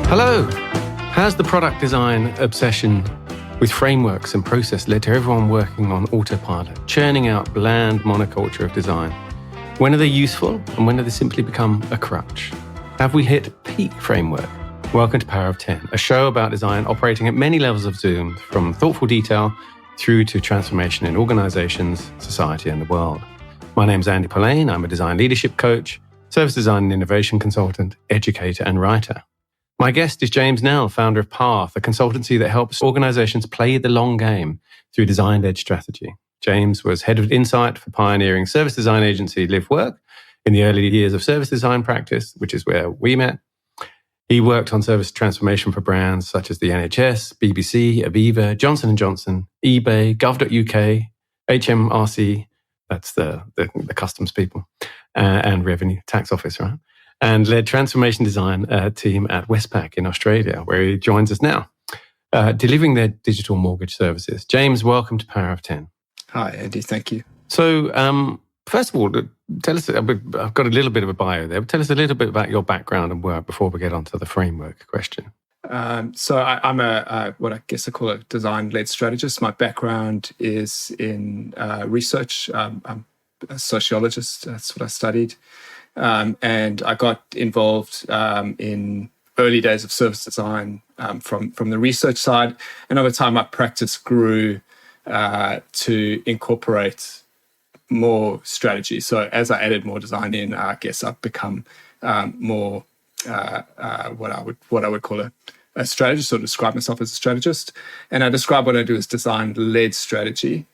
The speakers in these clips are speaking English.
Hello! Has the product design obsession with frameworks and process led to everyone working on autopilot, churning out bland monoculture of design? When are they useful and when do they simply become a crutch? Have we hit peak framework? Welcome to Power of 10, a show about design operating at many levels of Zoom, from thoughtful detail through to transformation in organizations, society and the world. My name's Andy Polaine. I'm a design leadership coach, service design and innovation consultant, educator and writer. My guest is Jaimes Nel, founder of Path, a consultancy that helps organizations play the long game through design-led strategy. Jaimes was head of insight for pioneering service design agency Livework in the early years of service design practice, which is where we met. He worked on service transformation for brands such as the NHS, BBC, Aviva, Johnson&Johnson, eBay, gov.uk, HMRC, that's the customs people, and revenue tax office, right? And led transformation design team at Westpac in Australia, where he joins us now, delivering their digital mortgage services. Jaimes, welcome to Power of 10. Hi, Andy. Thank you. So, first of all, tell us, I've got a little bit of a bio there, but tell us a little bit about your background and work before we get on to the framework question. So I'm what I guess I call a design-led strategist. My background is in research. I'm a sociologist. That's what I studied. And I got involved in early days of service design from the research side. And over time, my practice grew to incorporate more strategy. So as I added more design in, I guess I've become more what I would call a strategist, or describe myself as a strategist. And I describe what I do as design-led strategy,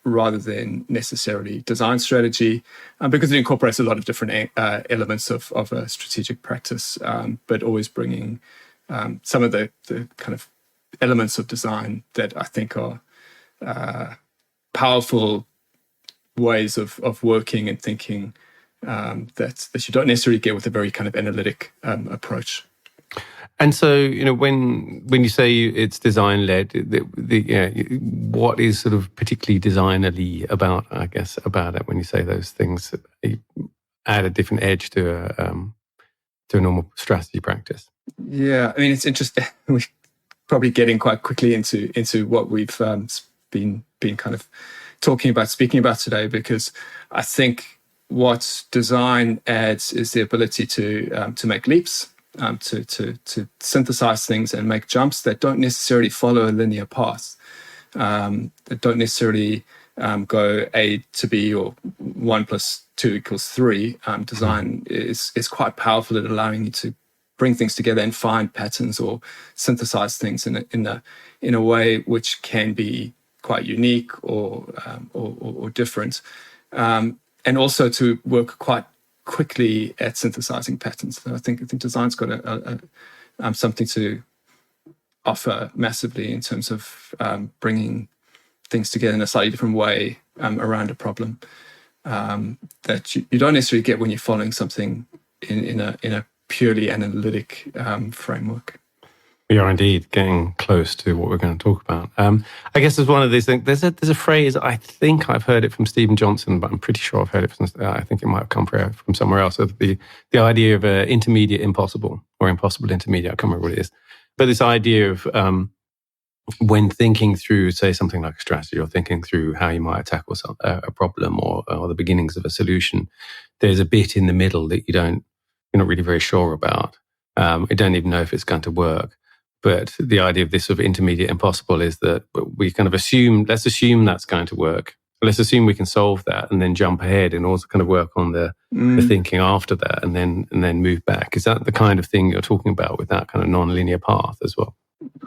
rather than necessarily design strategy, because it incorporates a lot of different elements of a strategic practice, but always bringing some of the kind of elements of design that I think are powerful ways of working and thinking that you don't necessarily get with a very kind of analytic approach. And so, when you say it's design-led, what is sort of particularly designerly about it when you say those things? You add a different edge to a normal strategy practice. Yeah, I mean, it's interesting. We're probably getting quite quickly into what we've been kind of speaking about today, because I think what design adds is the ability to make leaps. To synthesize things and make jumps that don't necessarily follow a linear path, that don't necessarily go A to B or 1 + 2 = 3. Design is quite powerful at allowing you to bring things together and find patterns or synthesize things in a way which can be quite unique or different, and also to work quite quickly at synthesizing patterns. So I think design's got something to offer massively in terms of bringing things together in a slightly different way around a problem that you don't necessarily get when you're following something in a purely analytic framework. We are indeed getting close to what we're going to talk about. I guess there's one of these things. There's a phrase, I think I've heard it from Stephen Johnson, but I'm pretty sure I've heard it from, I think it might have come from somewhere else. So the idea of intermediate impossible, or impossible intermediate, I can't remember what it is. But this idea of when thinking through, say, something like a strategy, or thinking through how you might tackle a problem or the beginnings of a solution, there's a bit in the middle that you're not really very sure about. You don't even know if it's going to work. But the idea of this sort of intermediate impossible is that we kind of let's assume that's going to work. Let's assume we can solve that, and then jump ahead and also kind of work on the thinking after that, and then move back. Is that the kind of thing you're talking about with that kind of non-linear path as well?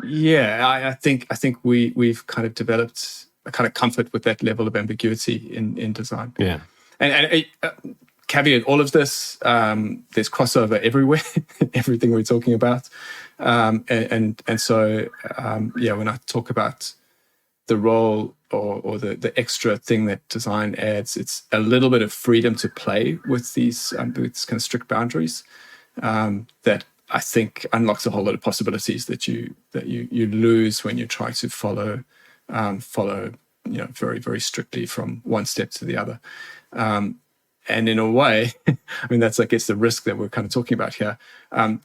Yeah, I think we've kind of developed a kind of comfort with that level of ambiguity in design. Yeah. And caveat all of this, there's crossover everywhere, everything we're talking about. And so, when I talk about the role or the extra thing that design adds, it's a little bit of freedom to play with these kind of strict boundaries that I think unlocks a whole lot of possibilities that you lose when you try to follow very, very strictly from one step to the other. And in a way, I mean, that's, I guess, the risk that we're kind of talking about here.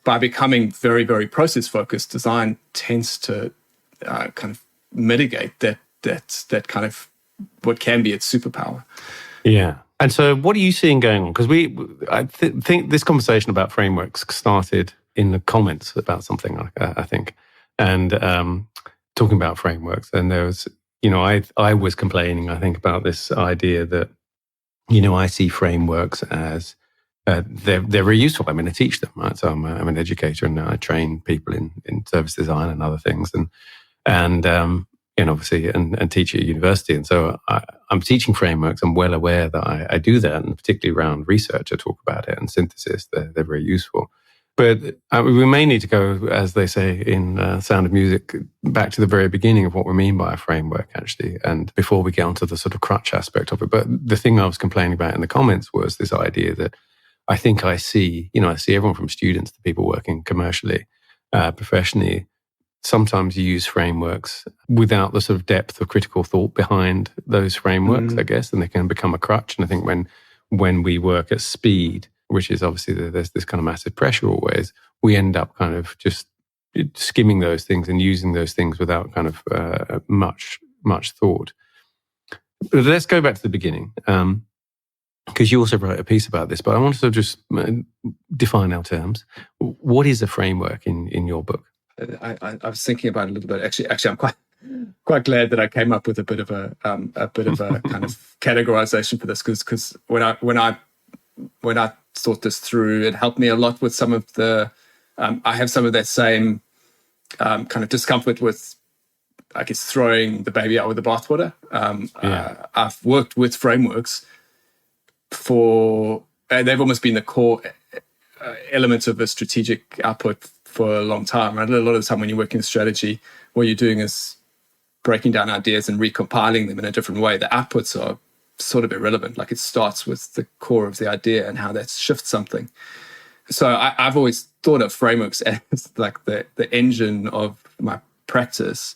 By becoming very, very process focused, design tends to kind of mitigate that kind of what can be its superpower. Yeah. And so what are you seeing going on? Because I think this conversation about frameworks started in the comments about something, I think, and talking about frameworks. And there was, I was complaining, I think, about this idea that, I see frameworks as they're very useful. I mean, I teach them, right? So I'm an educator, and I train people in service design and other things, and obviously, and teach at university. And so I'm teaching frameworks. I'm well aware that I do that, and particularly around research, I talk about it, and synthesis. They're very useful. But we may need to go, as they say in Sound of Music, back to the very beginning of what we mean by a framework, actually, and before we get onto the sort of crutch aspect of it. But the thing I was complaining about in the comments was this idea that I think I see everyone from students to people working commercially, professionally, sometimes use frameworks without the sort of depth of critical thought behind those frameworks, I guess, and they can become a crutch. And I think when we work at speed, which is obviously there's this kind of massive pressure always, we end up kind of just skimming those things and using those things without kind of much thought. But let's go back to the beginning, because you also wrote a piece about this, but I want to sort of just define our terms. What is a framework in your book? I was thinking about it a little bit. Actually, I'm quite glad that I came up with a bit of a kind of categorization for this, because when I thought this through, it helped me a lot with some of the. I have some of that same kind of discomfort with, I guess, throwing the baby out with the bathwater. I've worked with frameworks they've almost been the core element of a strategic output for a long time. Right? A lot of the time when you're working with strategy, what you're doing is breaking down ideas and recompiling them in a different way. The outputs are sort of irrelevant. Like, it starts with the core of the idea and how that shifts something. So I've always thought of frameworks as like the engine of my practice.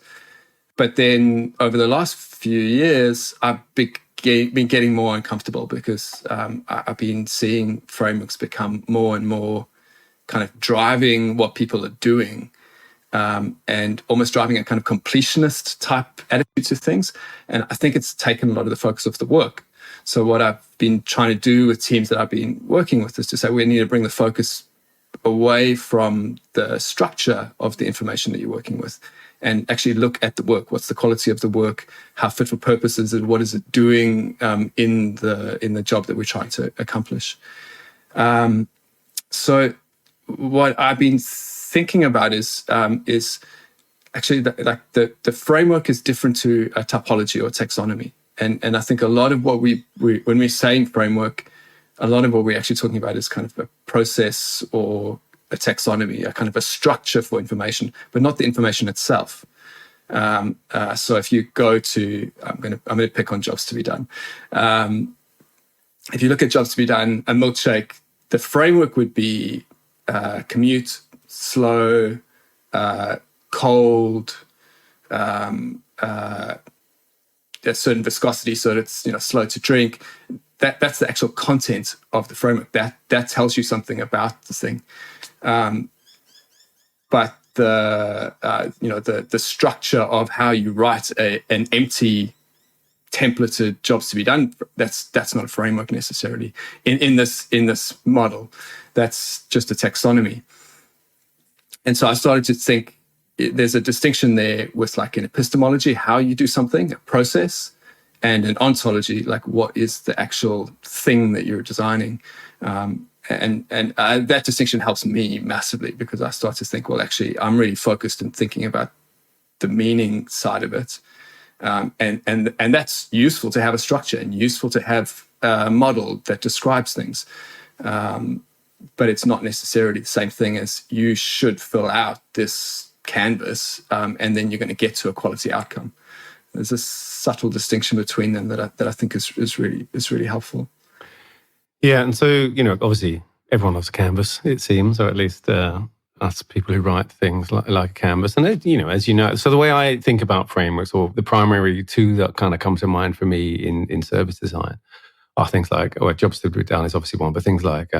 But then over the last few years, I've been getting more uncomfortable, because I've been seeing frameworks become more and more kind of driving what people are doing, and almost driving a kind of completionist type attitude to things. And I think it's taken a lot of the focus off the work. So what I've been trying to do with teams that I've been working with is to say we need to bring the focus away from the structure of the information that you're working with, and actually look at the work. What's the quality of the work? How fit for purpose is it? What is it doing in the job that we're trying to accomplish? So what I've been thinking about is actually the framework is different to a typology or taxonomy. And I think a lot of what we when we're saying framework, a lot of what we're actually talking about is kind of a process or a taxonomy, a kind of a structure for information, but not the information itself. So if you go to, I'm going to pick on jobs to be done. If you look at jobs to be done, a milkshake, the framework would be commute, slow, cold, a certain viscosity, so it's slow to drink. That's the actual content of the framework. That tells you something about the thing. But the structure of how you write an empty templated jobs to be done, that's not a framework necessarily in this model. That's just a taxonomy. And so I started to think there's a distinction there with, like, in epistemology, how you do something, a process, and in ontology, like, what is the actual thing that you're designing. And that distinction helps me massively, because I start to think, well, actually, I'm really focused in thinking about the meaning side of it. And that's useful to have a structure and useful to have a model that describes things. But it's not necessarily the same thing as you should fill out this canvas, and then you're going to get to a quality outcome. There's a subtle distinction between them that I think is really helpful. Yeah, and so obviously everyone loves a canvas, it seems, or at least us people who write things like a canvas. And as you know, so the way I think about frameworks, or the primary two that kind of come to mind for me in service design, are things like, jobs to be done is obviously one, but things like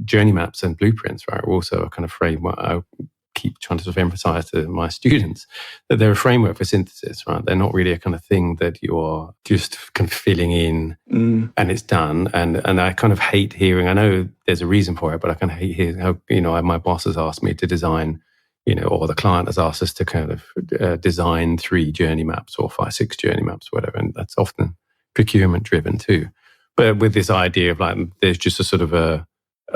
journey maps and blueprints, right, are also a kind of framework. I keep trying to sort of emphasize to my students that they're a framework for synthesis, right? They're not really a kind of thing that you're just kind of filling in and it's done. And I kind of hate hearing, I know there's a reason for it, but I kind of hate hearing how, my boss has asked me to design, or the client has asked us to kind of design 3 journey maps or 5, 6 journey maps, whatever. And that's often procurement driven too. But with this idea of like, there's just a sort of a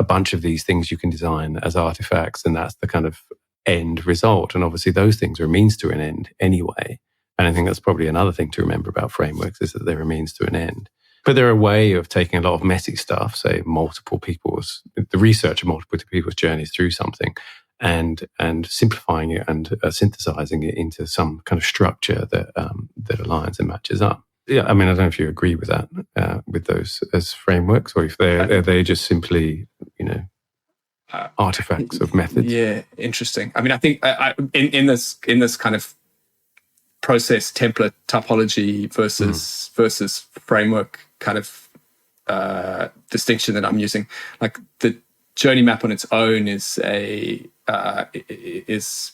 bunch of these things you can design as artifacts, and that's the kind of end result. And obviously those things are a means to an end anyway. And I think that's probably another thing to remember about frameworks, is that they're a means to an end. But they're a way of taking a lot of messy stuff, say the research of multiple people's journeys through something, and simplifying it and synthesizing it into some kind of structure that aligns and matches up. Yeah, I mean, I don't know if you agree with that, with those as frameworks, or if they're just simply, artifacts of methods. Yeah, interesting. I mean, I think in this kind of process template typology versus framework kind of distinction that I'm using, like the journey map on its own is it's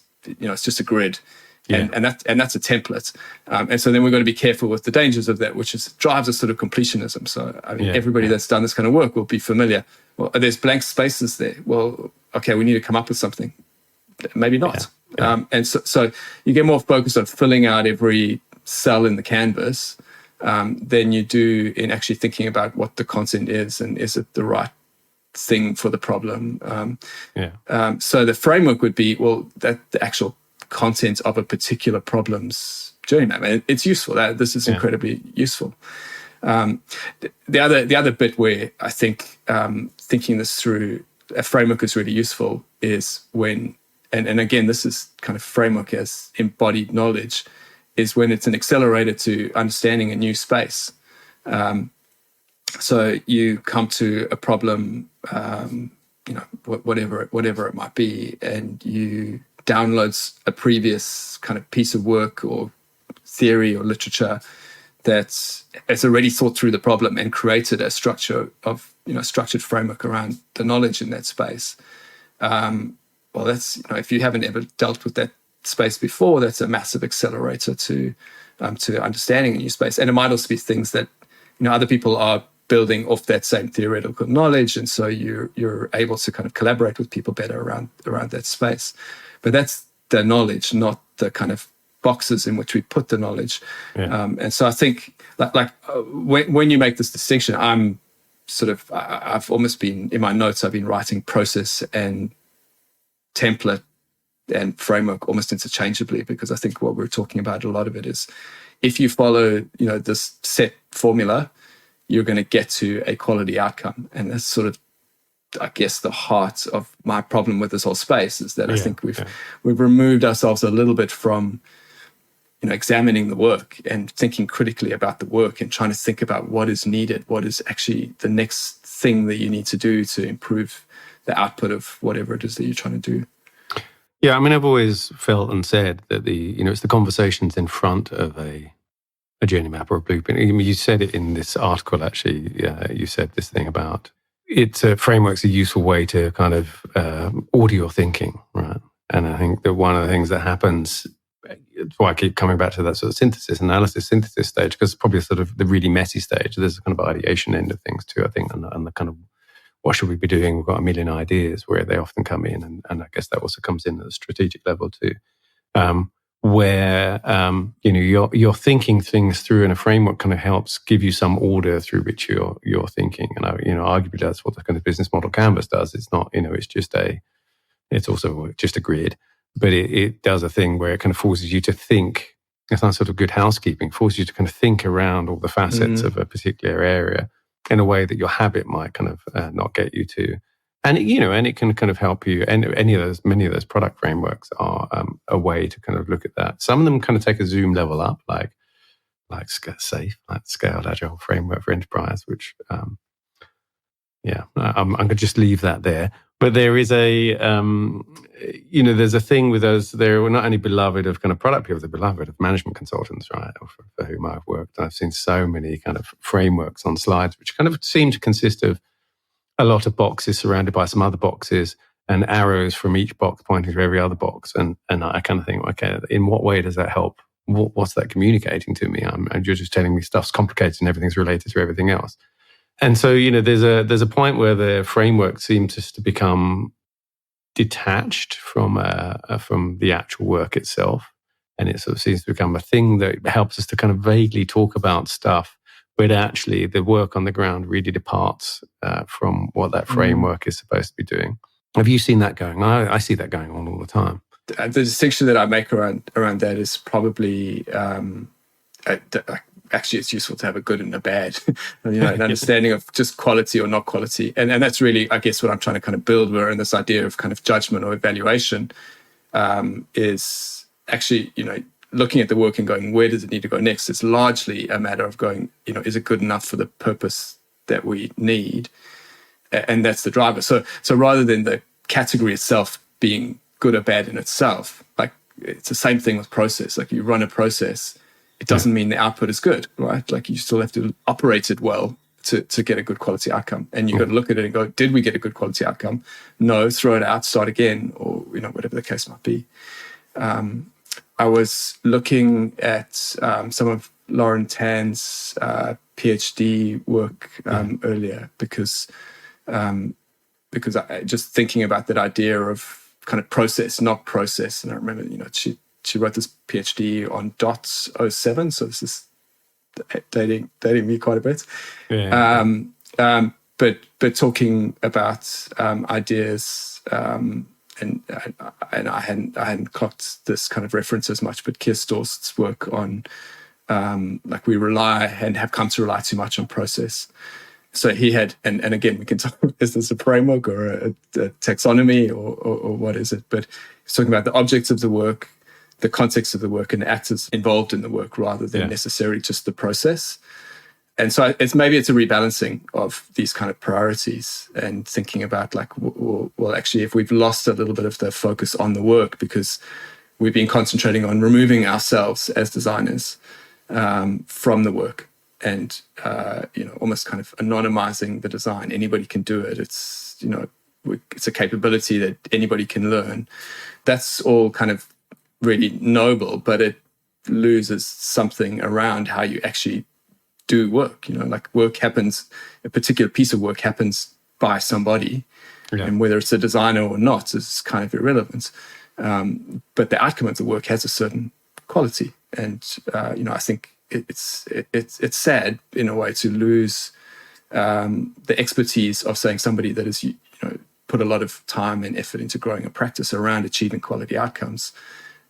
just a grid. Yeah. And that's a template, and so then we've got to be careful with the dangers of that, which drives a sort of completionism. So I mean, everybody that's done this kind of work will be familiar. Well, there's blank spaces there. Well, okay, we need to come up with something. Maybe not. And so you get more focused on filling out every cell in the canvas than you do in actually thinking about what the content is and is it the right thing for the problem. So the framework would be, that the actual content of a particular problem's journey map. And it's useful. This is incredibly useful. The other bit where I think thinking this through a framework is really useful is when, and again, this is kind of framework as embodied knowledge, is when it's an accelerator to understanding a new space. So you come to a problem, whatever it might be, and you downloads a previous kind of piece of work or theory or literature that has already thought through the problem and created a structure of, structured framework around the knowledge in that space. That's, if you haven't ever dealt with that space before, that's a massive accelerator to understanding a new space. And it might also be things that, other people are building off that same theoretical knowledge. And so you're able to kind of collaborate with people better around that space. But that's the knowledge, not the kind of boxes in which we put the knowledge. And so I think when you make this distinction, I've almost been, in my notes, I've been writing process and template and framework almost interchangeably, because I think what we're talking about, a lot of it is, if you follow, this set formula, you're going to get to a quality outcome. And that's sort of, I guess, the heart of my problem with this whole space, is that I think we've removed ourselves a little bit from, examining the work and thinking critically about the work and trying to think about what is needed, what is actually the next thing that you need to do to improve the output of whatever it is that you're trying to do. Yeah, I mean, I've always felt and said that it's the conversations in front of a journey map or a blueprint. I mean, you said it in this article, actually. You said this thing about framework's a useful way to kind of order your thinking, right? And I think that one of the things that happens, that's why I keep coming back to that sort of synthesis stage, because it's probably sort of the really messy stage. There's a kind of ideation end of things too, I think, and the kind of, what should we be doing? We've got a million ideas, where they often come in, and I guess that also comes in at the strategic level too, where you're thinking things through, and a framework kind of helps give you some order through which you're thinking. And arguably that's what the kind of business model canvas does. It's not, it's also just a grid, but it does a thing where it kind of forces you to think. It's not sort of good housekeeping, forces you to kind of think around all the facets of a particular area in a way that your habit might kind of not get you to. And, and it can kind of help you. And many of those product frameworks are a way to kind of look at that. Some of them kind of take a zoom level up, like SAFe, like Scaled Agile Framework for Enterprise, which, I'm going to just leave that there. But there is there's a thing with us. They're not only beloved of kind of product people, they're beloved of management consultants, right? For whom I've worked. I've seen so many kind of frameworks on slides, which kind of seem to consist of a lot of boxes surrounded by some other boxes and arrows from each box pointing to every other box. And I kind of think, okay, in what way does that help? What's that communicating to me? You're just telling me stuff's complicated and everything's related to everything else. And so, there's a point where the framework seems just to become detached from the actual work itself. And it sort of seems to become a thing that helps us to kind of vaguely talk about stuff, but actually the work on the ground really departs from what that framework is supposed to be doing. Have you seen that going on? I see that going on all the time. The distinction that I make around that is probably actually it's useful to have a good and a bad, an understanding of just quality or not quality. And that's really, I guess, what I'm trying to kind of build in this idea of kind of judgment or evaluation is actually, looking at the work and going, where does it need to go next? It's largely a matter of going, is it good enough for the purpose that we need? And that's the driver. So rather than the category itself being good or bad in itself, like it's the same thing with process. Like you run a process, it doesn't mean the output is good, right? Like you still have to operate it well to get a good quality outcome. And you've got to look at it and go, did we get a good quality outcome? No, throw it out, start again, or whatever the case might be. I was looking at some of Lauren Tan's PhD work earlier because I just thinking about that idea of kind of process, not process. And I remember, she wrote this PhD on .07, so this is dating me quite a bit. Yeah. But talking about ideas, and I hadn't clocked this kind of reference as much, but Keir Storst's work on like we rely and have come to rely too much on process. So he had, and again, we can talk, is this a framework or a taxonomy or what is it? But he's talking about the objects of the work, the context of the work, and the actors involved in the work rather than necessarily just the process. And so maybe it's a rebalancing of these kind of priorities and thinking about like, well, actually, if we've lost a little bit of the focus on the work because we've been concentrating on removing ourselves as designers from the work and, almost kind of anonymizing the design. Anybody can do it. It's, it's a capability that anybody can learn. That's all kind of really noble, but it loses something around how you actually do work. Like work happens, a particular piece of work happens by somebody, and whether it's a designer or not is kind of irrelevant. But the outcome of the work has a certain quality, and I think it's sad in a way to lose the expertise of saying somebody that has put a lot of time and effort into growing a practice around achieving quality outcomes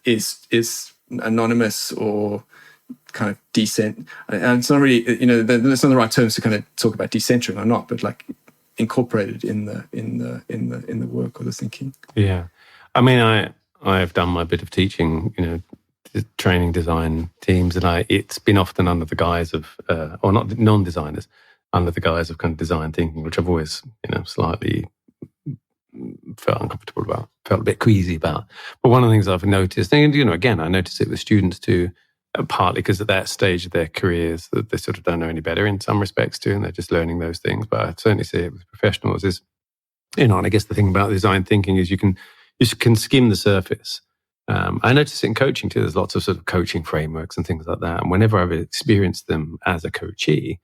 is anonymous or kind of decent. And it's not really, that's not the right terms to kind of talk about decentering or not, but like incorporated in the work or the thinking. Yeah, I mean, I've done my bit of teaching, training design teams, and it's been often under the guise of, or not non-designers, under the guise of kind of design thinking, which I've always, slightly felt uncomfortable about, felt a bit queasy about. But one of the things I've noticed, and again, I notice it with students too, partly because at that stage of their careers that they sort of don't know any better in some respects too, and they're just learning those things. But I certainly see it with professionals is, and I guess the thing about design thinking is you can skim the surface. I notice it in coaching too. There's lots of sort of coaching frameworks and things like that. And whenever I've experienced them as a coachee,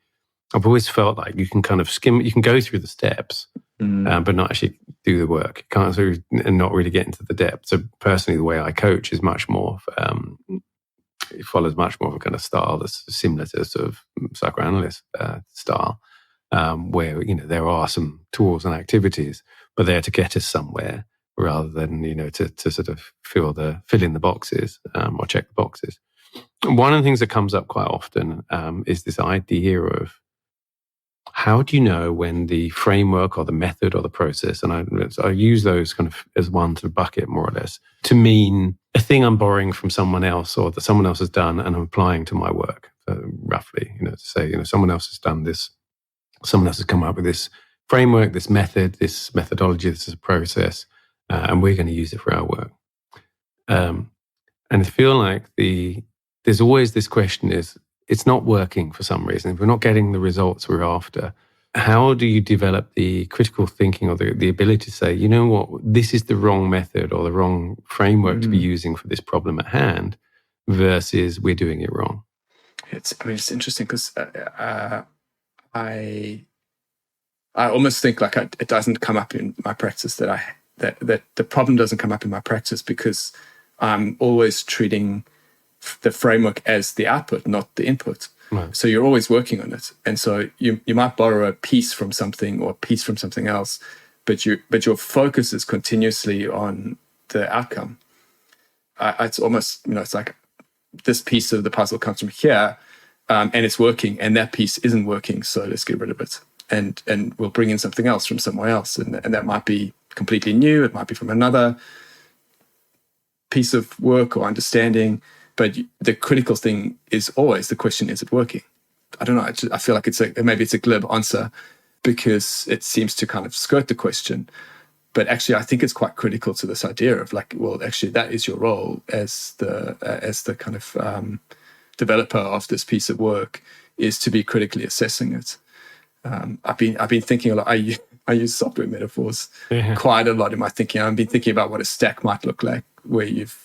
I've always felt like you can kind of skim, you can go through the steps, but not actually do the work. You can't sort of, and not really get into the depth. So personally, the way I coach is much more, it follows much more of a kind of style that's similar to sort of psychoanalyst style, where, there are some tools and activities, but they're to get us somewhere rather than, to sort of fill in the boxes or check the boxes. One of the things that comes up quite often is this idea of, how do you know when the framework or the method or the process, and I use those kind of as one sort of bucket more or less, to mean a thing I'm borrowing from someone else or that someone else has done and I'm applying to my work, roughly, to say, someone else has done this, someone else has come up with this framework, this method, this methodology, this is a process, and we're going to use it for our work. And I feel like there's always this question is, it's not working for some reason. If we're not getting the results we're after, how do you develop the critical thinking or the ability to say, you know what, this is the wrong method or the wrong framework to be using for this problem at hand versus we're doing it wrong? It's interesting because I almost think like it doesn't come up in my practice that the problem doesn't come up in my practice because I'm always treating the framework as the output, not the input. Right. So you're always working on it. And so you might borrow a piece from something or a piece from something else, but your focus is continuously on the outcome. It's almost, it's like this piece of the puzzle comes from here and it's working, and that piece isn't working, so let's get rid of it. And we'll bring in something else from somewhere else. And that might be completely new. It might be from another piece of work or understanding. But the critical thing is always the question, is it working? I don't know. I feel like maybe it's a glib answer because it seems to kind of skirt the question. But actually, I think it's quite critical to this idea of like, well, actually, that is your role as the kind of developer of this piece of work, is to be critically assessing it. I've been thinking a lot. I use software metaphors quite a lot in my thinking. I've been thinking about what a stack might look like, where you've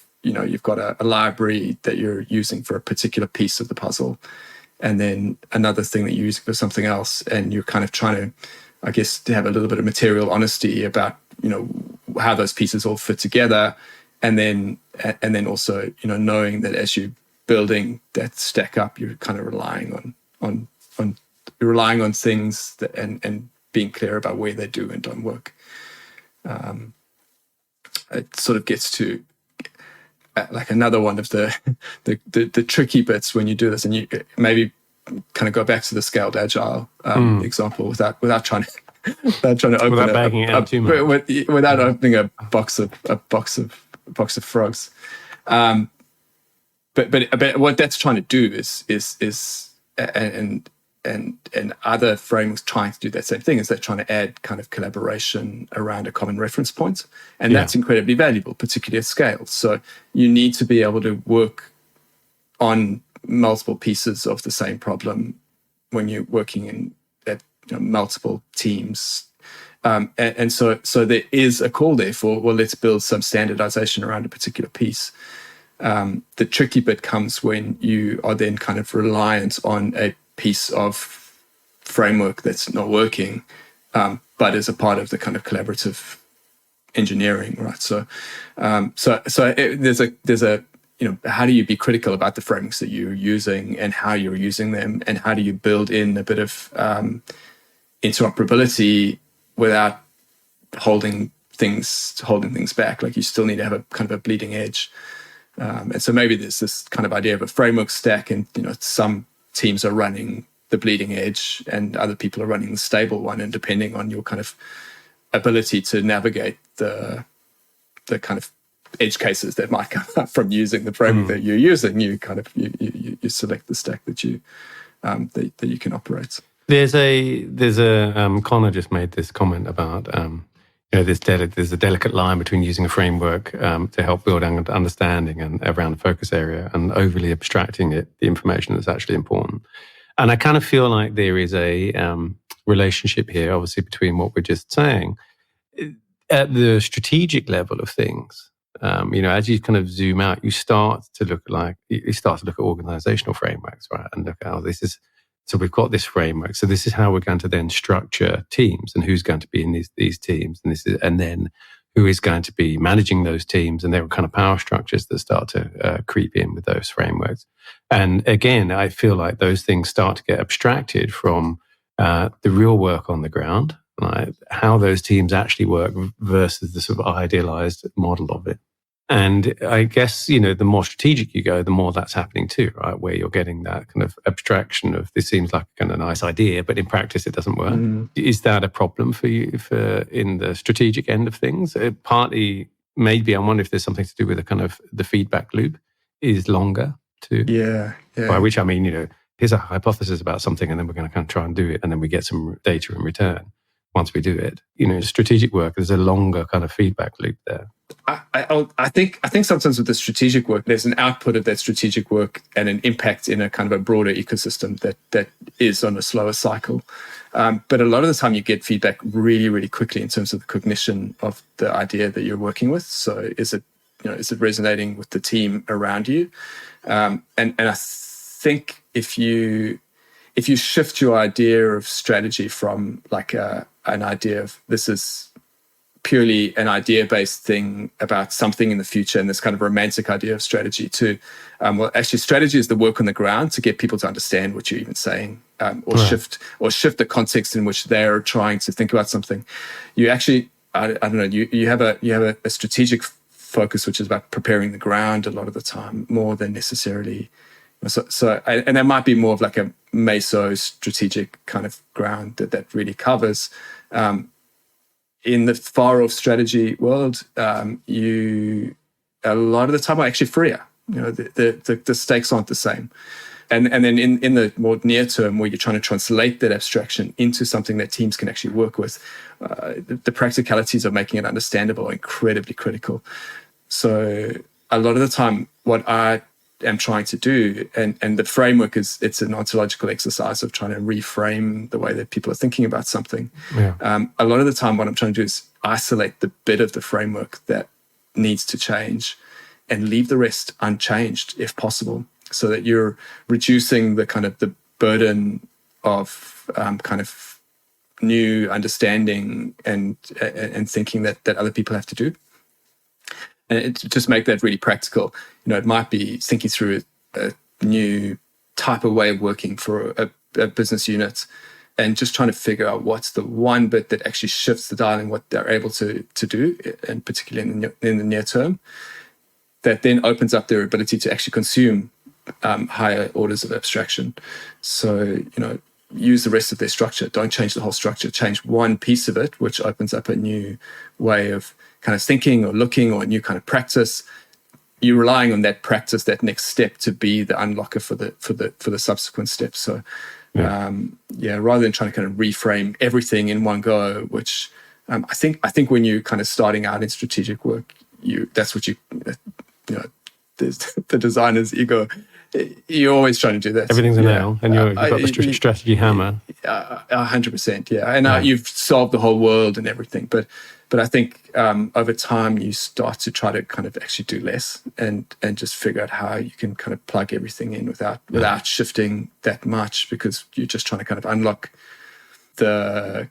got a library that you're using for a particular piece of the puzzle, and then another thing that you're using for something else, and you're kind of trying to, I guess, to have a little bit of material honesty about how those pieces all fit together, and then also knowing that as you're building that stack up, you're kind of relying on things that, and being clear about where they do and don't work. It sort of gets to like another one of the tricky bits when you do this, and you maybe kind of go back to the scaled agile example without trying to open without bagging it out too much, without opening a box of frogs. But what that's trying to do is and other frameworks trying to do that same thing, is they're trying to add kind of collaboration around a common reference point. And that's incredibly valuable, particularly at scale. So you need to be able to work on multiple pieces of the same problem when you're working at multiple teams. And so there is a call there for, well, let's build some standardization around a particular piece. The tricky bit comes when you are then kind of reliant on a piece of framework that's not working, but is a part of the kind of collaborative engineering, right? So there's a how do you be critical about the frameworks that you're using and how you're using them, and how do you build in a bit of interoperability without holding things back? Like, you still need to have a kind of a bleeding edge. And so maybe there's this kind of idea of a framework stack, and some teams are running the bleeding edge and other people are running the stable one, and depending on your kind of ability to navigate the kind of edge cases that might come up from using the framework that you're using, you kind of you select the stack that you that you can operate. There's a Connor just made this comment about there's a delicate line between using a framework to help build understanding and around a focus area, and overly abstracting the information that's actually important. And I kind of feel like there is a relationship here, obviously, between what we're just saying. At the strategic level of things, as you kind of zoom out, you start to look at organizational frameworks, right? And look at so we've got this framework. So this is how we're going to then structure teams, and who's going to be in these teams, and then who is going to be managing those teams, and there are kind of power structures that start to creep in with those frameworks. And again, I feel like those things start to get abstracted from the real work on the ground, like how those teams actually work versus the sort of idealized model of it. And I guess, the more strategic you go, the more that's happening too, right? Where you're getting that kind of abstraction of, this seems like a kind of nice idea, but in practice it doesn't work. Is that a problem for you in the strategic end of things? Partly, maybe I wonder if there's something to do with the kind of the feedback loop is longer too. Yeah. By which I mean, here's a hypothesis about something, and then we're going to kind of try and do it, and then we get some data in return. once we do it. Strategic work, there's a longer kind of feedback loop there. I think sometimes with the strategic work, there's an output of that strategic work and an impact in a kind of a broader ecosystem that is on a slower cycle. But a lot of the time you get feedback really, really quickly in terms of the cognition of the idea that you're working with. So is it resonating with the team around you? And I think if you shift your idea of strategy from like an idea of this is purely an idea-based thing about something in the future and this kind of romantic idea of strategy to, actually strategy is the work on the ground to get people to understand what you're even saying, or shift the context in which they're trying to think about something. You actually, I don't know, you have a strategic focus, which is about preparing the ground a lot of the time, more than necessarily. And that might be more of like a meso strategic kind of ground that really covers. In the far off strategy world, you a lot of the time are actually freer. The stakes aren't the same. And then in the more near term, where you're trying to translate that abstraction into something that teams can actually work with, the practicalities of making it understandable are incredibly critical. So a lot of the time, what I am trying to do, and the framework it's an ontological exercise of trying to reframe the way that people are thinking about something. Yeah. A lot of the time, what I'm trying to do is isolate the bit of the framework that needs to change and leave the rest unchanged if possible, so that you're reducing the kind of the burden of kind of new understanding and thinking that other people have to do. And to just make that really practical, it might be thinking through a new type of way of working for a business unit and just trying to figure out what's the one bit that actually shifts the dial in what they're able to do, and particularly in the near term, that then opens up their ability to actually consume higher orders of abstraction. So, use the rest of their structure. Don't change the whole structure. Change one piece of it, which opens up a new way of kind of thinking or looking, or a new kind of practice. You're relying on that practice, that next step, to be the unlocker for the subsequent steps. So, rather than trying to kind of reframe everything in one go, which I think when you're kind of starting out in strategic work, that's what there's the designer's ego. You're always trying to do that. Everything's a nail, and you've got the strategy hammer. 100%, yeah. And you've solved the whole world and everything. But I think over time you start to try to kind of actually do less and just figure out how you can kind of plug everything in without shifting that much, because you're just trying to kind of unlock the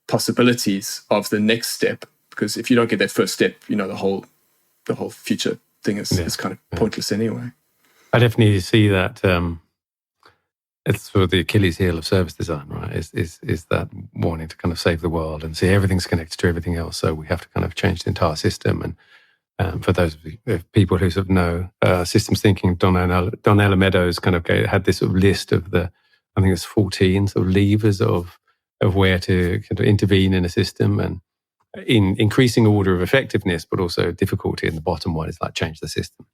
possibilities of the next step. Because if you don't get that first step, the whole future thing is kind of pointless anyway. I definitely see that. It's sort of the Achilles heel of service design, right? Is that wanting to kind of save the world and see everything's connected to everything else. So we have to kind of change the entire system. And for those of people who sort of know systems thinking, Donella Meadows kind of had this sort of list of I think it's 14 sort of levers of where to kind of intervene in a system, and in increasing order of effectiveness, but also difficulty. And the bottom one is like change the system.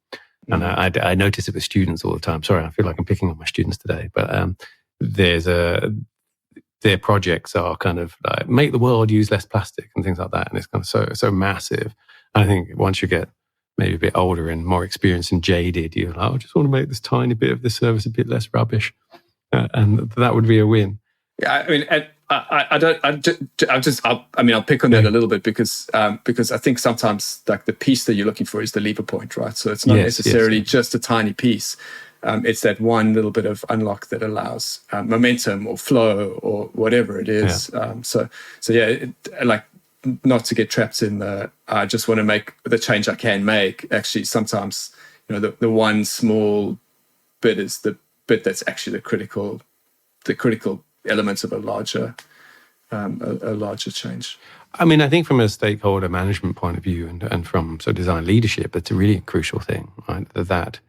And I notice it with students all the time. Sorry, I feel like I'm picking on my students today, but their projects are kind of like make the world use less plastic and things like that, and it's kind of so massive. And I think once you get maybe a bit older and more experienced and jaded, you're like, I just want to make this tiny bit of this service a bit less rubbish, and that would be a win. Yeah, I mean, I'll pick on that a little bit because I think sometimes like the piece that you're looking for is the lever point, right? So it's not necessarily just a tiny piece. It's that one little bit of unlock that allows momentum or flow or whatever it is. Like not to get trapped in I just want to make the change I can make. Actually, sometimes the one small bit is the bit that's actually the critical elements of a larger change. I mean, I think from a stakeholder management point of view and from sort of design leadership, it's a really crucial thing, right? That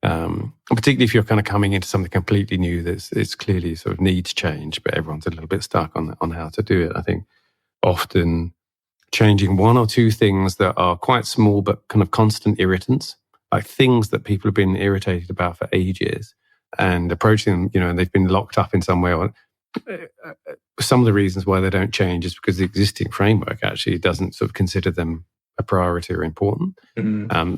particularly if you're kind of coming into something completely new, it's clearly sort of needs change, but everyone's a little bit stuck on how to do it. I think often changing one or two things that are quite small but kind of constant irritants, like things that people have been irritated about for ages, and approaching them, and they've been locked up in some way, or some of the reasons why they don't change is because the existing framework actually doesn't sort of consider them a priority or important.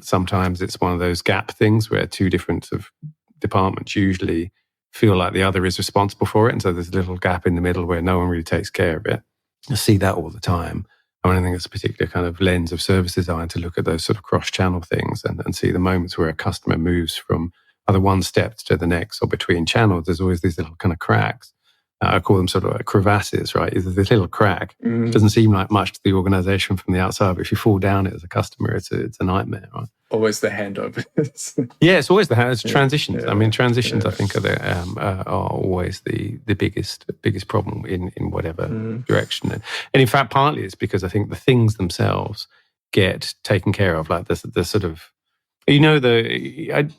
Sometimes it's one of those gap things where two different sort of departments usually feel like the other is responsible for it, and so there's a little gap in the middle where no one really takes care of it. I see that all the time. I think it's a particular kind of lens of service design to look at those sort of cross-channel things and see the moments where a customer moves from either one step to the next or between channels. There's always these little kind of cracks. I call them sort of like crevasses, right? There's this little crack. It doesn't seem like much to the organization from the outside, but if you fall down it as a customer, it's a nightmare, right? Always the handover. Yeah, it's always it's transitions. I mean, transitions, I think, are always the biggest problem in whatever direction. And in fact, partly it's because I think the things themselves get taken care of, like the sort of, that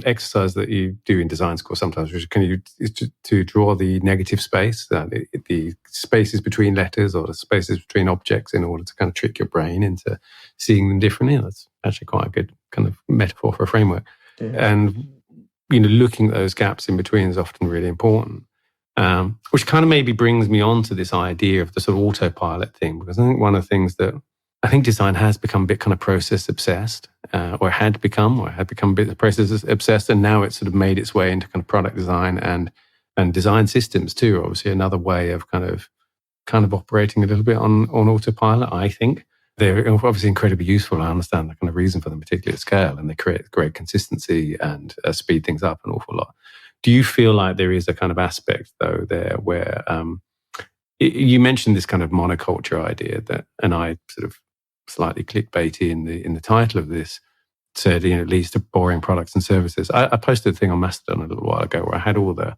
exercise that you do in design school sometimes, which is to draw the negative space, the spaces between letters or the spaces between objects, in order to kind of trick your brain into seeing them differently. That's actually quite a good kind of metaphor for a framework. Yeah. And looking at those gaps in between is often really important. Which kind of maybe brings me on to this idea of the sort of autopilot thing, because I think one of the things that I think design has become a bit kind of process obsessed, or had become a bit process obsessed, and now it's sort of made its way into kind of product design and design systems too. Obviously, another way of kind of operating a little bit on autopilot. I think they're obviously incredibly useful. I understand the kind of reason for them, particularly at scale, and they create great consistency and speed things up an awful lot. Do you feel like there is a kind of aspect though there where you mentioned this kind of monoculture idea that, and I sort of slightly clickbaity in the title of this, said, it leads to boring products and services. I posted a thing on Mastodon a little while ago where I had all the,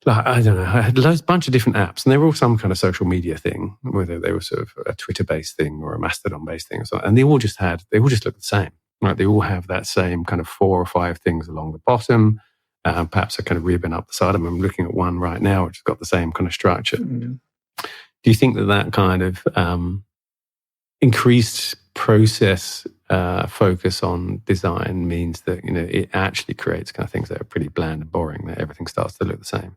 I had a bunch of different apps, and they were all some kind of social media thing, whether they were sort of a Twitter-based thing or a Mastodon-based thing or something. And they all just look the same, right? They all have that same kind of 4 or 5 things along the bottom, perhaps a kind of ribbon up the side of them. I'm looking at one right now which has got the same kind of structure. Mm-hmm. Do you think that kind of increased process focus on design means that it actually creates kind of things that are pretty bland and boring, that everything starts to look the same?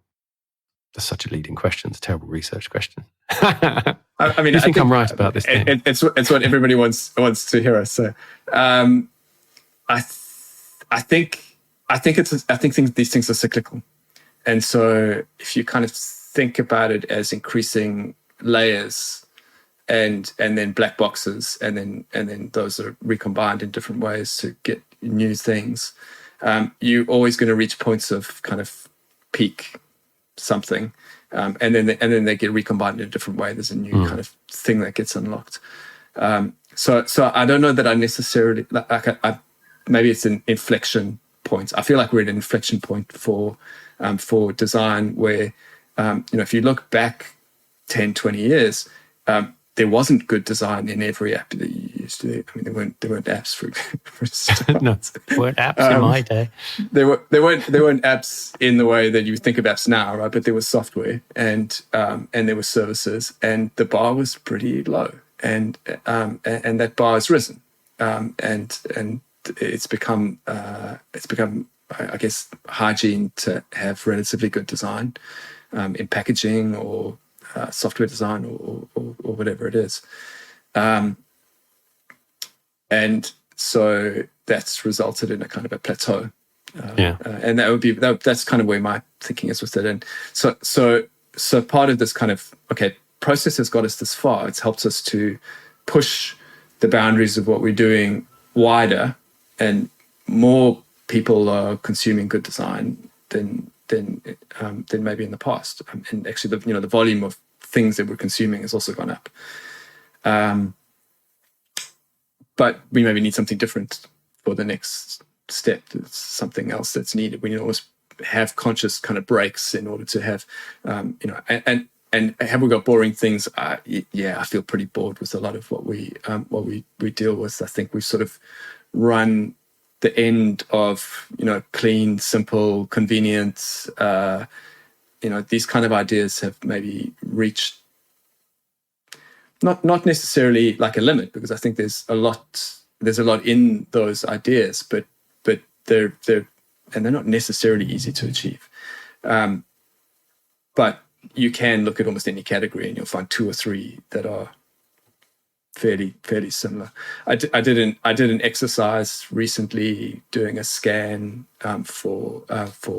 That's such a leading question. It's a terrible research question. I mean, I think I'm right about this thing. It's what everybody wants to hear us. So, I think these things are cyclical, and so if you kind of think about it as increasing layers, and then black boxes, and then those are recombined in different ways to get new things, you're always going to reach points of kind of peak something, and then they get recombined in a different way. There's a new kind of thing that gets unlocked. So I don't know that I necessarily maybe it's an inflection point. I feel like we're at an inflection point for design where if you look back 10, 20 years. There wasn't good design in every app that you used to. I mean, there weren't apps for stuff. No, there weren't apps in my day. There weren't apps in the way that you think of apps now, right? But there was software and there were services, and the bar was pretty low, and that bar has risen, and it's become I guess hygiene to have relatively good design in packaging or software design or whatever it is, and so that's resulted in a kind of a plateau, and that's kind of where my thinking is with it. And so part of this kind of process has got us this far. It's helped us to push the boundaries of what we're doing wider, and more people are consuming good design than maybe in the past, and actually the volume of things that we're consuming has also gone up. But we maybe need something different for the next step. There's something else that's needed. We need to always have conscious kind of breaks in order to have, and have we got boring things? I feel pretty bored with a lot of what we deal with. I think we've sort of run the end of clean, simple, convenient. These kind of ideas have maybe reached not necessarily like a limit, because I think there's a lot in those ideas, but they're not necessarily easy to achieve. But you can look at almost any category and you'll find 2 or 3 that are fairly similar. I did an exercise recently doing a scan for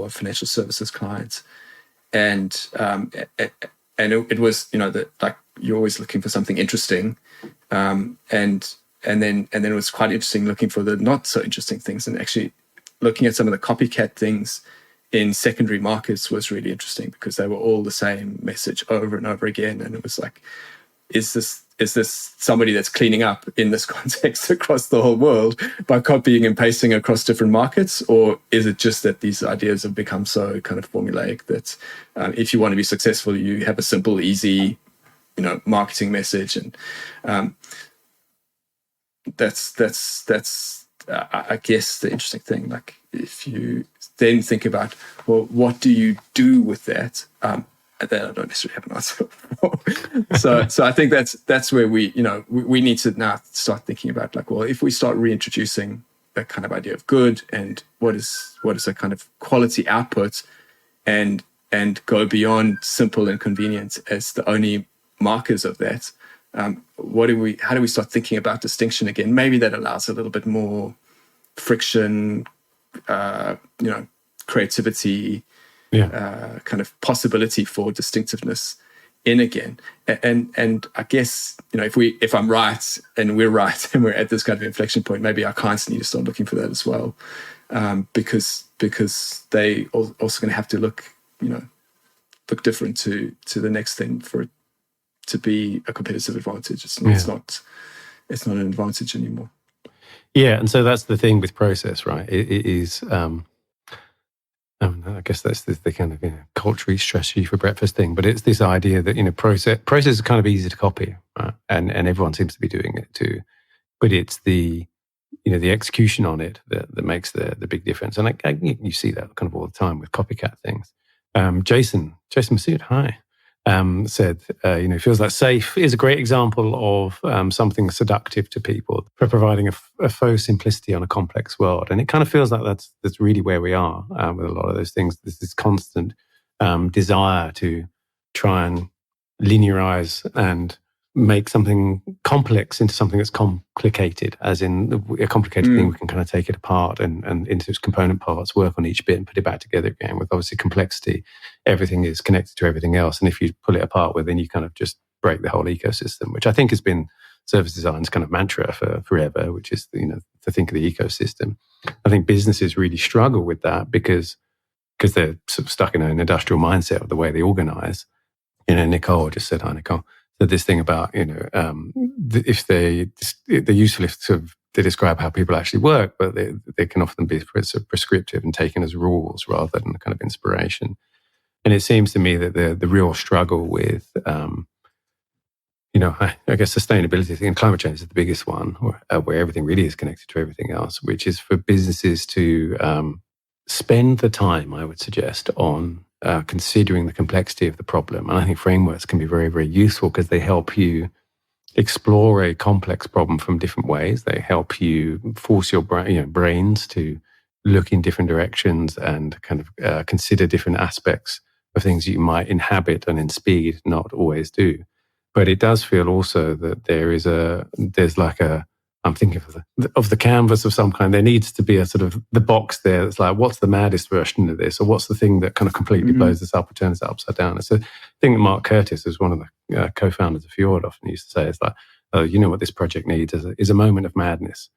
financial services clients, and it was, that, like, you're always looking for something interesting, and then it was quite interesting looking for the not so interesting things, and actually looking at some of the copycat things in secondary markets was really interesting, because they were all the same message over and over again, and it was like, is this somebody that's cleaning up in this context across the whole world by copying and pasting across different markets? Or is it just that these ideas have become so kind of formulaic that if you want to be successful, you have a simple, easy, marketing message? And that's I guess the interesting thing. Like, if you then think about, well, what do you do with that? That I don't necessarily have an answer for. So I think that's where we need to now start thinking about, like, well, if we start reintroducing that kind of idea of good, and what is a kind of quality output, and go beyond simple and convenient as the only markers of that, how do we start thinking about distinction again? Maybe that allows a little bit more friction, creativity, kind of possibility for distinctiveness in again. And I guess, if I'm right and we're right and we're at this kind of inflection point, maybe our clients need to start looking for that as well, because they also going to have to look different to the next thing for it to be a competitive advantage. It's not an advantage anymore. Yeah, and so that's the thing with process, right? It is. I guess that's the kind of culture eats strategy for breakfast thing. But it's this idea that process is kind of easy to copy, right? And everyone seems to be doing it too. But it's the the execution on it that makes the big difference. And you see that kind of all the time with copycat things. Jason Masood, hi. Said, feels like safe is a great example of something seductive to people for providing a faux simplicity on a complex world. And it kind of feels like that's really where we are with a lot of those things. There's this constant desire to try and linearize and make something complex into something that's complicated, as in a complicated thing, we can kind of take it apart and into its component parts, work on each bit and put it back together again. With obviously complexity, everything is connected to everything else. And if you pull it apart, well, then you kind of just break the whole ecosystem, which I think has been service design's kind of mantra for forever, which is, to think of the ecosystem. I think businesses really struggle with that because they're sort of stuck in an industrial mindset of the way they organize. Nicole just said, hi, Nicole. This thing about if they're useful if sort of they describe how people actually work, but they can often be sort of prescriptive and taken as rules rather than kind of inspiration. And it seems to me that the real struggle with I guess sustainability and climate change is the biggest one, where everything really is connected to everything else, which is for businesses to spend the time, I would suggest, on considering the complexity of the problem. And I think frameworks can be very, very useful because they help you explore a complex problem from different ways. They help you force your brains to look in different directions and kind of consider different aspects of things you might inhabit and in speed not always do. But it does feel also that there's like I'm thinking of the canvas of some kind. There needs to be a sort of the box there that's like, what's the maddest version of this? Or what's the thing that kind of completely blows this up or turns it upside down? It's a thing that Mark Curtis, who's one of the co-founders of Fjord, often used to say. It's like, what this project needs is a moment of madness,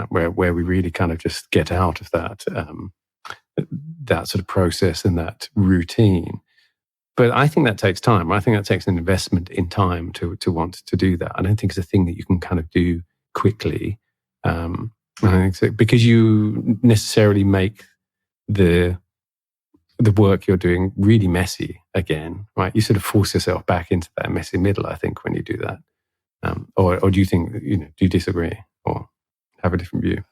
where we really kind of just get out of that sort of process and that routine. But I think that takes time. I think that takes an investment in time to want to do that. I don't think it's a thing that you can kind of do quickly, because you necessarily make the work you're doing really messy again, right? You sort of force yourself back into that messy middle, I think, when you do that. Or do you think, do you disagree or have a different view?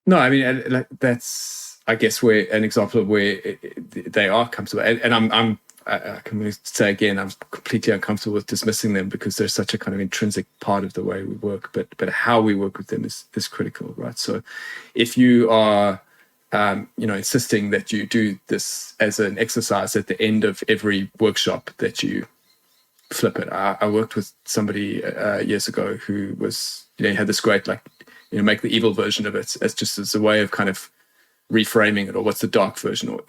No, I mean, that's, I guess, where an example of where they are comfortable. And I can say again, I'm completely uncomfortable with dismissing them because they're such a kind of intrinsic part of the way we work. But how we work with them is critical, right? So if you are insisting that you do this as an exercise at the end of every workshop, that you flip it. I worked with somebody years ago who was, had this great, make the evil version of it as a way of kind of reframing it, or what's the dark version, or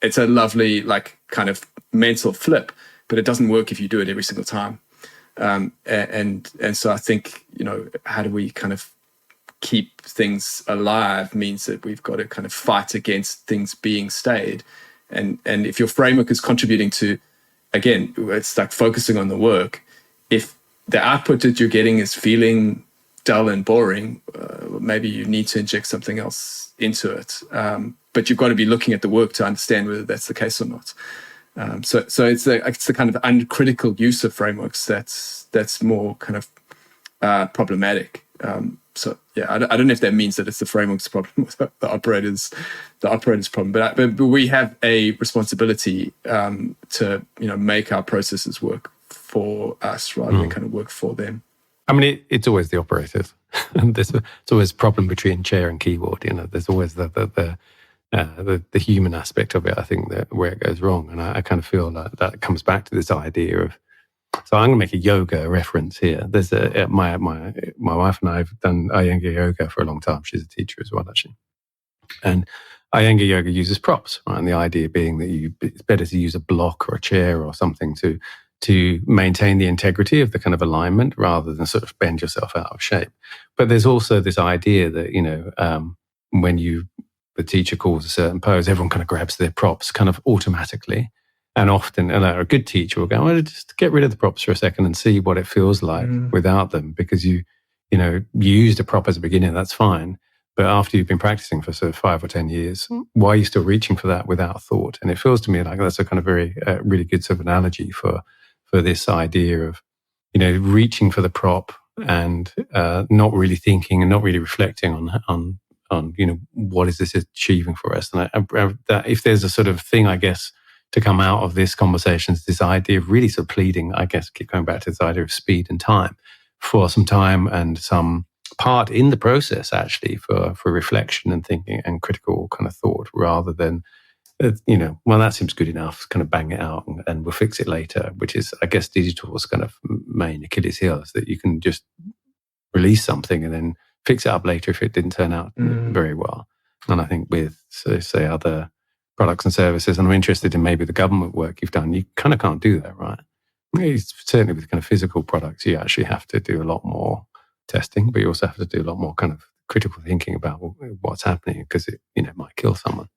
it's a lovely kind of mental flip, but it doesn't work if you do it every single time. And so I think, how do we kind of keep things alive means that we've got to kind of fight against things being stayed. And if your framework is contributing to, again, it's like focusing on the work. If the output that you're getting is feeling dull and boring, maybe you need to inject something else into it. But you've got to be looking at the work to understand whether that's the case or not. So it's the kind of uncritical use of frameworks that's more kind of problematic. So yeah, I don't know if that means that it's the framework's problem, the operator's problem, but we have a responsibility to make our processes work for us rather than kind of work for them. I mean, it's always the operators. It's always a problem between chair and keyboard. There's always the human aspect of it. I think that where it goes wrong, and I kind of feel like that comes back to this idea of. So I'm going to make a yoga reference here. There's my wife and I have done Iyengar yoga for a long time. She's a teacher as well, actually. And Iyengar yoga uses props, right? And the idea being that it's better to use a block or a chair or something to maintain the integrity of the kind of alignment rather than sort of bend yourself out of shape. But there's also this idea that, when the teacher calls a certain pose, everyone kind of grabs their props kind of automatically. And often, a good teacher will go, well, just get rid of the props for a second and see what it feels like without them. Because you used a prop as a beginner, that's fine. But after you've been practicing for sort of 5 or 10 years, why are you still reaching for that without thought? And it feels to me like that's a kind of very, really good sort of analogy for this idea of, reaching for the prop and not really thinking and not really reflecting on what is this achieving for us. And that if there's a sort of thing, I guess, to come out of this conversation is this idea of really sort of pleading, I guess, keep going back to this idea of speed and time, for some time and some part in the process, actually, for reflection and thinking and critical kind of thought, rather than, well, that seems good enough, kind of bang it out and we'll fix it later, which is, I guess, digital's kind of main Achilles heel, is that you can just release something and then fix it up later if it didn't turn out very well. And I think with, say, other products and services, and I'm interested in maybe the government work you've done, you kind of can't do that, right? Certainly with kind of physical products, you actually have to do a lot more testing, but you also have to do a lot more kind of critical thinking about what's happening, because it might kill someone.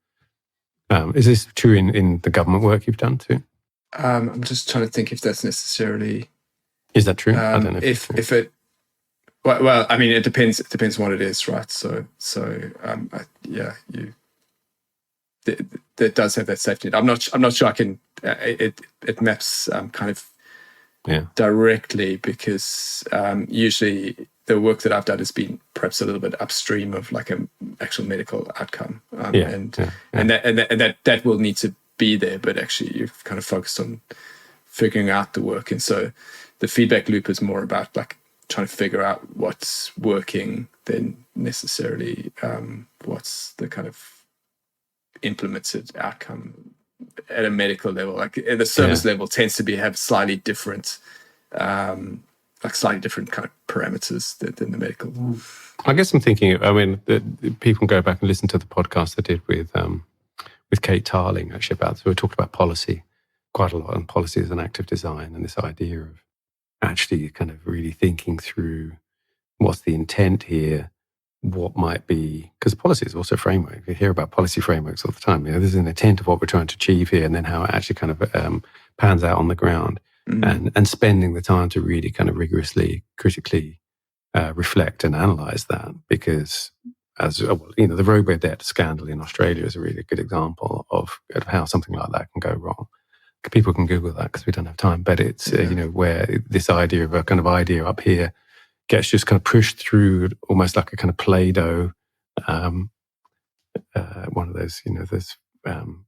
Is this true in the government work you've done too? I'm just trying to think if that's necessarily... Is that true? I don't know if it... Well, I mean, it depends. It depends on what it is, right? That does have that safety net. I'm not sure I can. It maps kind of directly, because usually the work that I've done has been perhaps a little bit upstream of like an actual medical outcome, and that will need to be there. But actually, you've kind of focused on figuring out the work, and so the feedback loop is more about like trying to figure out what's working than necessarily what's the kind of implemented outcome at a medical level. Like at the service level tends to have slightly different kind of parameters than the medical. I guess I'm thinking, people can go back and listen to the podcast I did with Kate Tarling, actually, so we talked about policy quite a lot, and policy as an active design, and this idea of actually kind of really thinking through what's the intent here, what might be, because policy is also a framework. You hear about policy frameworks all the time. There's an intent of what we're trying to achieve here, and then how it actually kind of pans out on the ground, and spending the time to really kind of rigorously, critically reflect and analyze that. Because the robo debt scandal in Australia is a really good example of how something like that can go wrong. People can Google that because we don't have time, but it's where this idea of a kind of idea up here gets just kind of pushed through almost like a kind of Play-Doh, one of those, those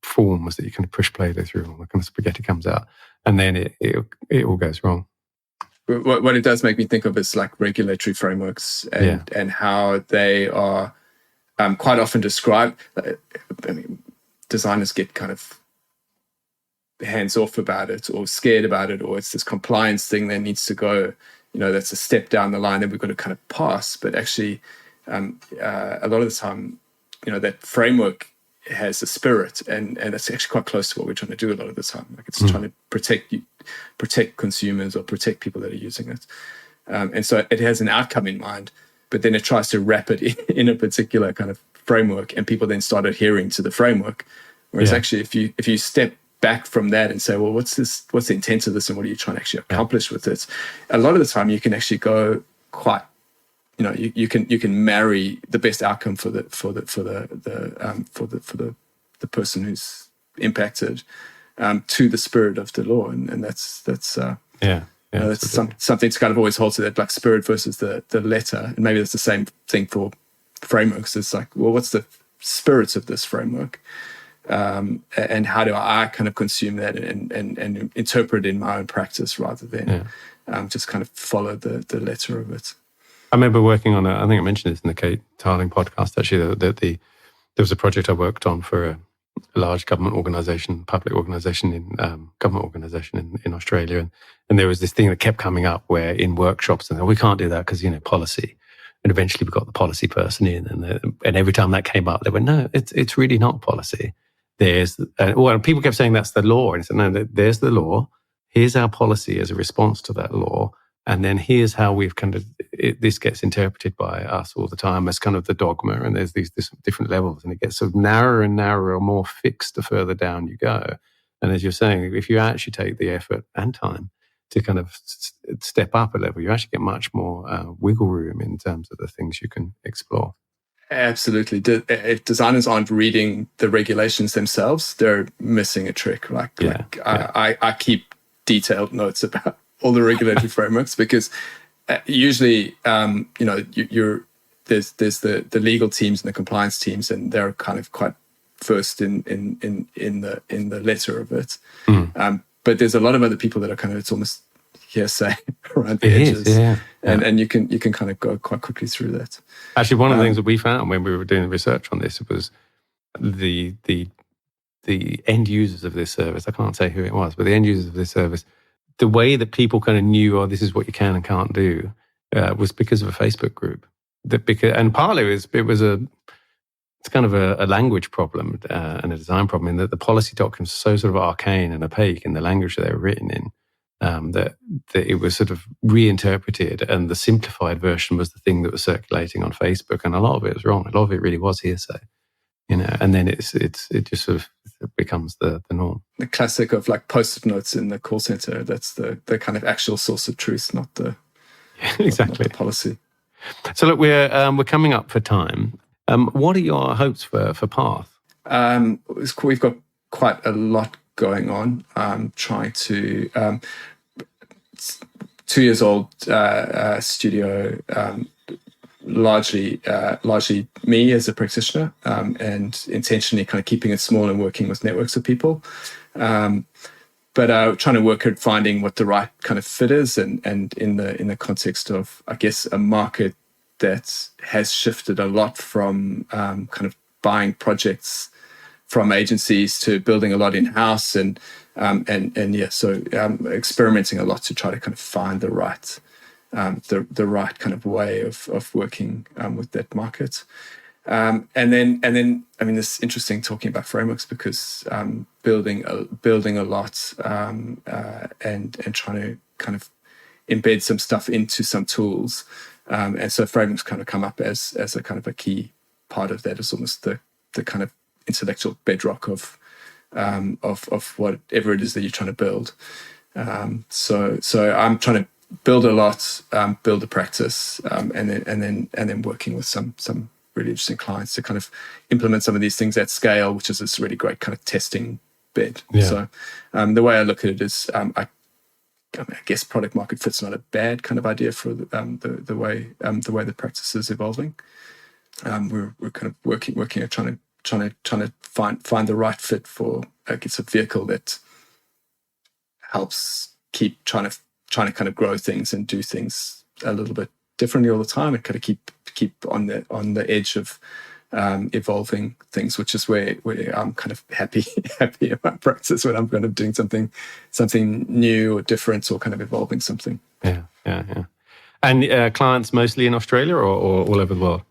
forms that you kind of push Play-Doh through, and the kind of spaghetti comes out, and then it all goes wrong. What it does make me think of is like regulatory frameworks and how they are quite often describe. Designers get kind of hands off about it or scared about it, or it's this compliance thing that needs to go, that's a step down the line that we've got to kind of pass. But actually, a lot of the time, that framework has a spirit, and it's actually quite close to what we're trying to do a lot of the time. Like it's trying to protect consumers or protect people that are using it. And so it has an outcome in mind, but then it tries to wrap it in a particular kind of framework, and people then start adhering to the framework. Whereas actually, if you step back from that and say, well, what's the intent of this, and what are you trying to actually accomplish with it? A lot of the time, you can actually go quite, you can marry the best outcome for the person who's impacted to the spirit of the law, and that's something to kind of always hold to, that like spirit versus the letter. And maybe that's the same thing for frameworks. It's like, well, what's the spirit of this framework? And how do I kind of consume that and interpret it in my own practice rather than just kind of follow the letter of it. I remember working on I think I mentioned this in the Kate Tarling podcast, actually, that there was a project I worked on for a large government organisation, public organisation in Australia. And there was this thing that kept coming up where in workshops, and we can't do that because, policy. And eventually we got the policy person in, and every time that came up, they went, no, it's really not policy. People kept saying that's the law. And I said, no, there's the law. Here's our policy as a response to that law. And then here's how we've this gets interpreted by us all the time as kind of the dogma. And there's these different levels, and it gets sort of narrower and narrower, more fixed the further down you go. And as you're saying, if you actually take the effort and time to kind of step up a level, you actually get much more wiggle room in terms of the things you can explore. Absolutely. If designers aren't reading the regulations themselves, they're missing a trick. I keep detailed notes about all the regulatory frameworks, because usually, there's the legal teams and the compliance teams, and they're kind of quite versed in the letter of it. But there's a lot of other people that are kind of, it's almost hearsay around the edges. And you can kind of go quite quickly through that. Actually, one of the things that we found when we were doing research on this was the end users of this service. I can't say who it was, but the end users of this service, the way that people kind of knew, this is what you can and can't do, was because of a Facebook group. And partly it's kind of a language problem and a design problem, in that the policy documents are so sort of arcane and opaque in the language that they were written in, that it was sort of reinterpreted, and the simplified version was the thing that was circulating on Facebook, and a lot of it was wrong. A lot of it really was hearsay, and then it just sort of becomes the norm. The classic of like post-it notes in the call center. That's the kind of actual source of truth, not the exactly not the policy. So look, we're coming up for time. What are your hopes for Path? We've got quite a lot going on. Trying to 2 years old studio. Largely me as a practitioner, and intentionally kind of keeping it small and working with networks of people. But trying to work at finding what the right kind of fit is, and in the context of, I guess, a market that has shifted a lot from kind of buying projects from agencies to building a lot in-house, so experimenting a lot to try to kind of find the right kind of way of working with that market. And then I mean, it's interesting talking about frameworks, because building a lot and trying to kind of embed some stuff into some tools, and so frameworks kind of come up as a kind of a key part of that. It's almost the kind of intellectual bedrock of whatever it is that you're trying to build. So I'm trying to build a lot, build a practice, and then working with some really interesting clients to kind of implement some of these things at scale, which is this really great kind of testing bed. Yeah. So the way I look at it is, I guess product market fit's not a bad kind of idea for the way the practice is evolving. We're kind of working at trying to find the right fit for, I guess, a vehicle that helps keep trying to kind of grow things and do things a little bit differently all the time, and kind of keep on the edge of evolving things, which is where I'm kind of happy in my practice when I'm kind of doing something new or different or kind of evolving something. Yeah. And clients mostly in Australia or all over the world?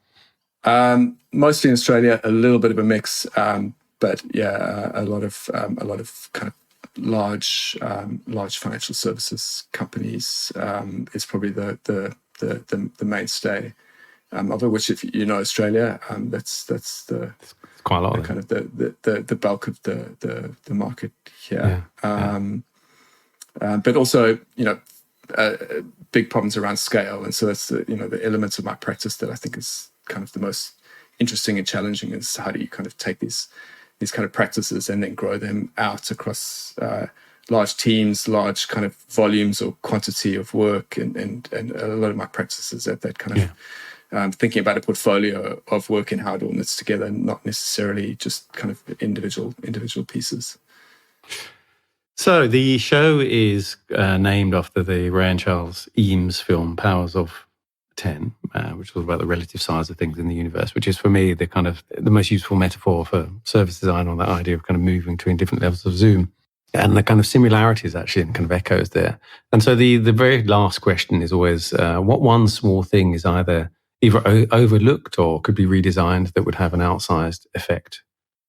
Mostly in Australia, a little bit of a mix, but yeah, a lot of kind of large financial services companies is probably the mainstay of it. Which, if you know Australia, that's the it's quite a lot of kind of the bulk of the market here. But also, big problems around scale, and so that's the elements of my practice that I think is kind of the most interesting and challenging, is how do you kind of take these kind of practices and then grow them out across large teams, large kind of volumes or quantity of work, and a lot of my practices at that kind of thinking about a portfolio of work and how it all knits together, not necessarily just kind of individual pieces. So the show is named after the Ray and Charles Eames film Powers of 10, which was about the relative size of things in the universe, which is for me the most useful metaphor for service design, on that idea of kind of moving between different levels of zoom, and the kind of similarities actually and kind of echoes there. And so the very last question is always, what one small thing is either overlooked or could be redesigned that would have an outsized effect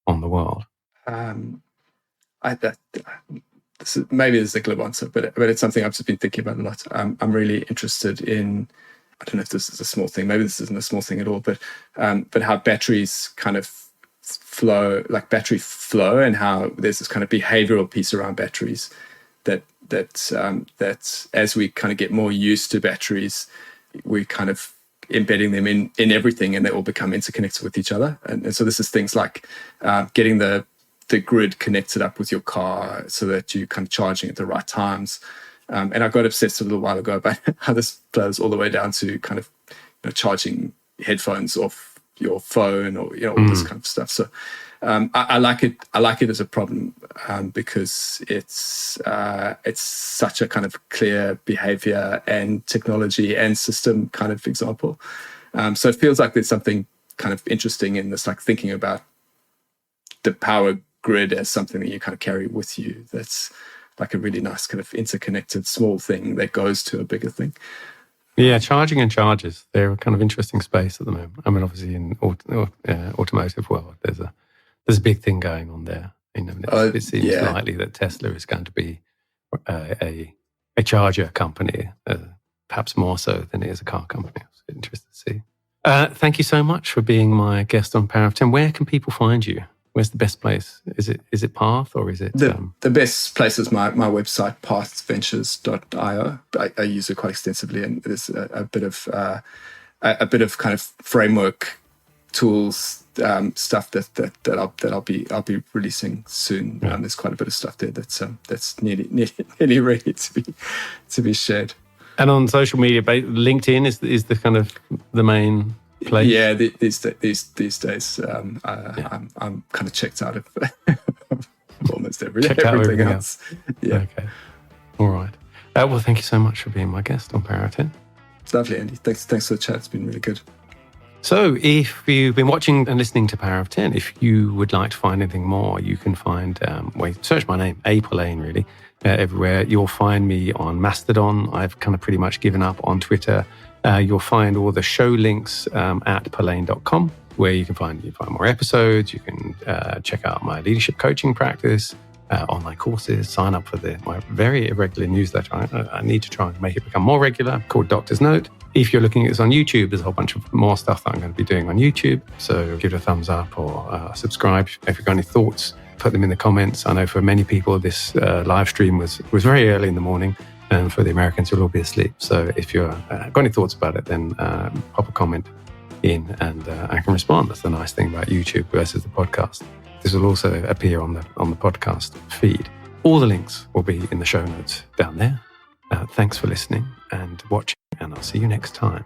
on the world? Maybe this is a glib answer, but it's something I've just been thinking about a lot. I'm really interested in, I don't know if this is a small thing, maybe this isn't a small thing at all, but how batteries kind of flow, like battery flow, and how there's this kind of behavioral piece around batteries that as we kind of get more used to batteries, we kind of embedding them in everything, and they all become interconnected with each other. And so this is things like getting the grid connected up with your car so that you're kind of charging at the right times. And I got obsessed a little while ago about how this flows all the way down to kind of charging headphones off your phone, or all this kind of stuff. So I like it. I like it as a problem because it's such a kind of clear behavior and technology and system kind of example. So it feels like there's something kind of interesting in this, like thinking about the power grid as something that you kind of carry with you. That's like a really nice kind of interconnected small thing that goes to a bigger thing. Yeah, charging and chargers, they're a kind of interesting space at the moment. I mean, obviously in automotive world, there's a big thing going on there. It seems likely that Tesla is going to be a charger company, perhaps more so than it is a car company. It's interesting to see. Thank you so much for being my guest on Power of 10. Where can people find you? Where's the best place? Is it Path, or is it the best place is my website, pathventures.io. I use it quite extensively, and there's a bit of kind of framework tools stuff that I'll be releasing soon. Yeah. There's quite a bit of stuff there that's nearly ready to be shared. And on social media, LinkedIn is the kind of the main place. Yeah, these days, I'm kind of checked out of almost everything else. Yeah. Okay. All right. Well, thank you so much for being my guest on Power 10. It's lovely, Andy. Thanks for the chat. It's been really good. So if you've been watching and listening to Power of 10, if you would like to find anything more, you can find, search my name, Polaine, really, everywhere. You'll find me on Mastodon. I've kind of pretty much given up on Twitter. You'll find all the show links at Polaine.com, where you can find more episodes. You can check out my leadership coaching practice, online courses, sign up for my very irregular newsletter. I need to try and make it become more regular, called Doctor's Note. If you're looking at this on YouTube, there's a whole bunch of more stuff that I'm going to be doing on YouTube. So give it a thumbs up or subscribe. If you've got any thoughts, put them in the comments. I know for many people, this live stream was very early in the morning. And for the Americans, you'll all be asleep. So if you've got any thoughts about it, then pop a comment in and I can respond. That's the nice thing about YouTube versus the podcast. This will also appear on the podcast feed. All the links will be in the show notes down there. Thanks for listening and watching, and I'll see you next time.